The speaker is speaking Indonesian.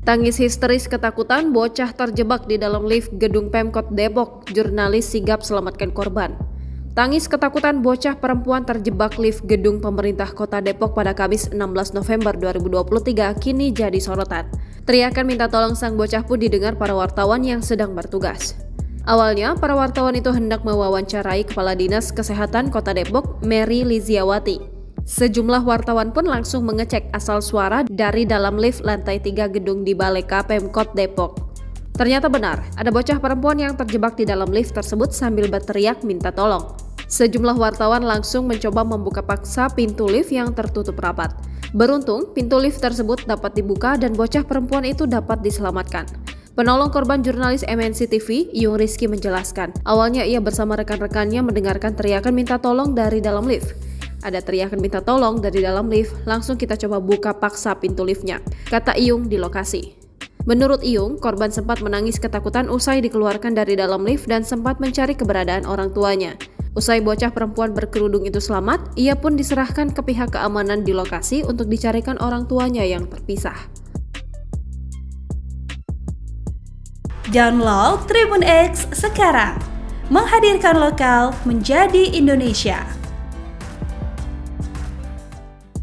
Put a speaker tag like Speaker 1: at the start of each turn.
Speaker 1: Tangis histeris ketakutan, bocah terjebak di dalam lift gedung Pemkot Depok, jurnalis sigap selamatkan korban. Tangis ketakutan bocah perempuan terjebak lift gedung pemerintah kota Depok pada Kamis 16 November 2023 kini jadi sorotan. Teriakan minta tolong sang bocah pun didengar para wartawan yang sedang bertugas. Awalnya, para wartawan itu hendak mewawancarai Kepala Dinas Kesehatan Kota Depok, Mary Liziawati. Sejumlah wartawan pun langsung mengecek asal suara dari dalam lift lantai 3 gedung di Baleka Pemkot Depok. Ternyata benar, ada bocah perempuan yang terjebak di dalam lift tersebut sambil berteriak minta tolong. Sejumlah wartawan langsung mencoba membuka paksa pintu lift yang tertutup rapat. Beruntung, pintu lift tersebut dapat dibuka dan bocah perempuan itu dapat diselamatkan. Penolong korban jurnalis MNC TV, Yung Rizky menjelaskan, awalnya ia bersama rekan-rekannya mendengarkan teriakan minta tolong dari dalam lift. Ada teriakan minta tolong dari dalam lift, langsung kita coba buka paksa pintu liftnya, kata Iyung di lokasi. Menurut Iyung, korban sempat menangis ketakutan usai dikeluarkan dari dalam lift dan sempat mencari keberadaan orang tuanya. Usai bocah perempuan berkerudung itu selamat, ia pun diserahkan ke pihak keamanan di lokasi untuk dicarikan orang tuanya yang terpisah.
Speaker 2: Download Tribun X sekarang, menghadirkan lokal menjadi Indonesia.